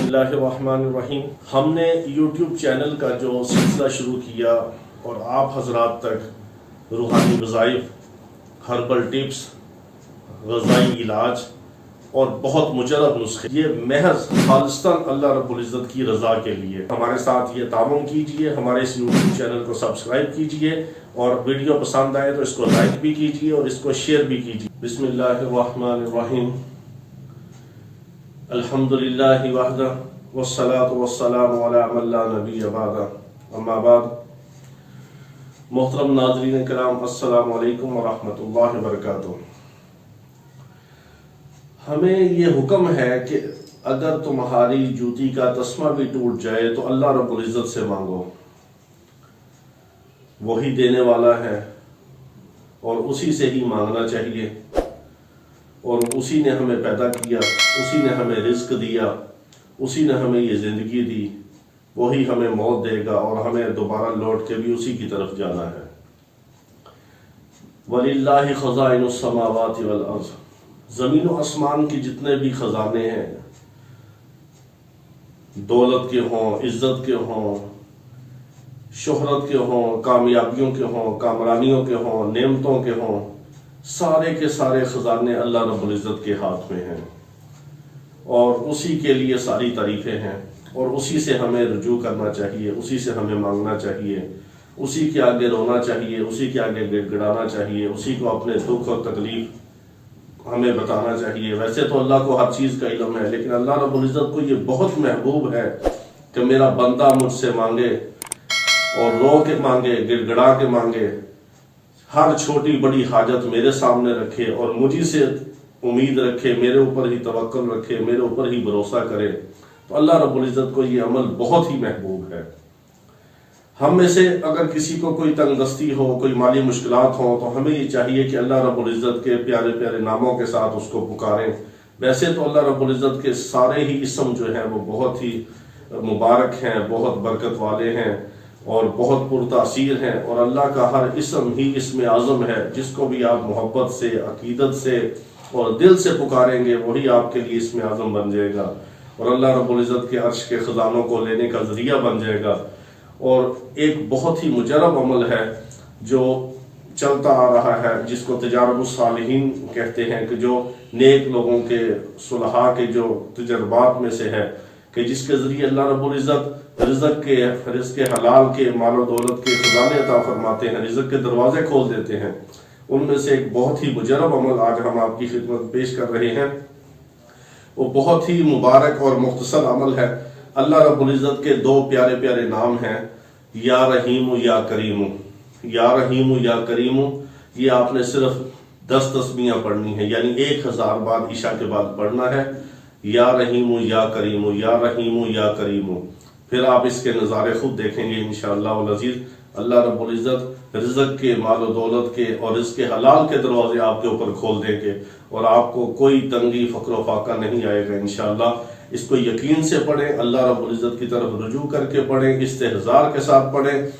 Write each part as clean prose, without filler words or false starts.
बिस्मिल्लाहिर्रहमानिर्रहीम। हमने YouTube channel का जो सिलसिला शुरू किया और आप हजरात तक रूहानी वज़ाइफ, हर्बल टिप्स, ग़ज़ाई इलाज और बहुत मुजरब नुस्खे, ये महज खालिस्तान अल्लाह रब्बुल इज़्ज़त की रज़ा के लिए। हमारे साथ ये तामुन कीजिए, हमारे इस YouTube चैनल को सब्सक्राइब कीजिए और वीडियो पसंद आए तो इसको लाइक भी कीजिए और इसको शेयर भी कीजिए। बिस्मिल्लाहिर्रहमानिर्रहीम। अल्हम्दुलिल्लाहि वहदा वस्सलातु वस्सलामु अला मन ला नबिय्य बअदा, अम्मा बाद। मोहतरम नाज़रीन किराम, अस्सलामु अलैकुम व रहमतुल्लाहि व बरकातुहू। हमें ये हुक्म है कि अगर तुम्हारी जूती का तस्मा भी टूट जाए तो अल्लाह रब्बुल इज़्ज़त से मांगो, वही देने वाला है और उसी से ही मांगना चाहिए। और उसी ने हमें पैदा किया, उसी ने हमें रिज़्क दिया, उसी ने हमें ये ज़िंदगी दी, वही हमें मौत देगा और हमें दोबारा लौट के भी उसी की तरफ जाना है। वलिल्लाहि खज़ाइनुस समावाति वल अर्ज़। ज़मीन व आसमान के जितने भी ख़जाने हैं, दौलत के हों, इज़्ज़त के हों, शोहरत के हों, कामयाबियों के हों, कामरानियों के हों, नेमतों के हों, सारे के सारे ख़जाने अल्लाह रब्बुल इज़्ज़त के हाथ में हैं और उसी के लिए सारी तारीफ़ें हैं और उसी से हमें रुजू करना चाहिए, उसी से हमें मांगना चाहिए, उसी के आगे रोना चाहिए, उसी के आगे गिड़गिड़ाना चाहिए, उसी को अपने दुख और तकलीफ़ हमें बताना चाहिए। वैसे तो अल्लाह को हर चीज़ का इल्म है, लेकिन अल्लाह रब्बुल इज़्ज़त को ये बहुत महबूब है कि मेरा बंदा मुझसे मांगे और रो के मांगे, गिड़गिड़ा के मांगे, हर छोटी बड़ी हाजत मेरे सामने रखे और मुझी से उम्मीद रखे, मेरे ऊपर ही तवक्कुल रखे, मेरे ऊपर ही भरोसा करे। तो अल्लाह रब्बुल इज़्ज़त को ये अमल बहुत ही महबूब है। हम में से अगर किसी को कोई तंगदस्ती हो, कोई माली मुश्किलात हो, तो हमें ये चाहिए कि अल्लाह रब्बुल इज़्ज़त के प्यारे प्यारे नामों के साथ उसको पुकारें। वैसे तो अल्लाह रब्बुल इज़्ज़त के सारे ही इस्म जो हैं वो बहुत ही मुबारक हैं, बहुत बरकत वाले हैं और बहुत पुरतासीर हैं और अल्लाह का हर इस्म ही इस्म आज़म है। जिसको भी आप मोहब्बत से, अकीदत से और दिल से पुकारेंगे वही आपके लिए इस्म आज़म बन जाएगा और अल्लाह रब्बुल इज़्ज़त के अर्श के ख़जानों को लेने का ज़रिया बन जाएगा। और एक बहुत ही मुजरब अमल है जो चलता आ रहा है, जिसको तजारुबुस सालिहीन कहते हैं, कि जो नेक लोगों के, सुलहा के जो तजर्बात में से है, कि जिसके ज़रिए अल्लाह रब्बुल इज़्ज़त रिज़्क़ के हलाल के, मालो दौलत के ख़जाने अता फरमाते हैं, रिज़्क़ के दरवाजे खोल देते हैं। उनमें से एक बहुत ही मुजरब अमल आज हम आपकी खिदमत पेश कर रहे हैं। वो बहुत ही मुबारक और मुख्तसर अमल है। अल्लाह रब्बुल इज़्ज़त के दो प्यारे प्यारे नाम हैं, या रहीम या करीम। या रहीम या करीम, ये आपने सिर्फ 10 तस्बीहां पढ़नी है, यानी 1000 बार ईशा के बाद पढ़ना है। या रहीम या करीम, या रहीम या करीम। फिर आप इसके नज़ारे खुद देखेंगे इंशाअल्लाह वल अज़ीज़। अल्लाह रब्बुल इज़्ज़त रिज़्क़ के, मालो दौलत के और रिज़्क़ के हलाल के दरवाजे आपके ऊपर खोल देंगे और आपको कोई तंगी, फ़क्र फाका नहीं आएगा इंशाअल्लाह। इसको यकीन से पढ़ें, अल्लाह रब्बुल इज़्ज़त की तरफ रुजू करके पढ़ें, इस्तेहज़ार के साथ पढ़ें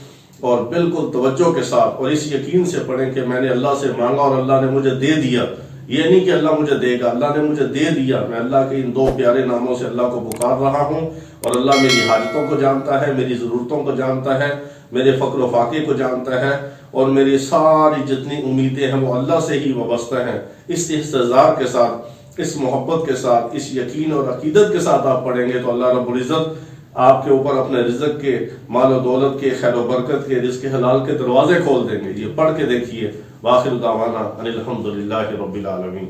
और बिल्कुल तवज्जो के साथ, और इस यकीन से पढ़ें कि मैंने अल्लाह से मांगा और अल्लाह ने मुझे दे दिया। ये नहीं कि अल्लाह मुझे देगा, अल्लाह ने मुझे दे दिया। मैं अल्लाह के इन दो प्यारे नामों से अल्लाह को पुकार रहा हूँ और अल्लाह मेरी हाजतों को जानता है, मेरी ज़रूरतों को जानता है, मेरे फ़क्र फाके को जानता है और मेरी सारी जितनी उम्मीदें हैं वो अल्लाह से ही वाबस्ता हैं। इस इस्तेज़ार के साथ, इस मोहब्बत के साथ, इस यकीन और अकीदत के साथ आप पढ़ेंगे तो अल्लाह रब्बुल इज़्ज़त आपके ऊपर अपने रिज़्क़ के, मालो दौलत के, खैर व बरकत के, रिज़्क़ के हलाल के दरवाजे खोल देंगे। ये पढ़ के देखिए। वाखिर दावाना अनिल हम्दुलिल्लाहि रब्बिल आलमीन।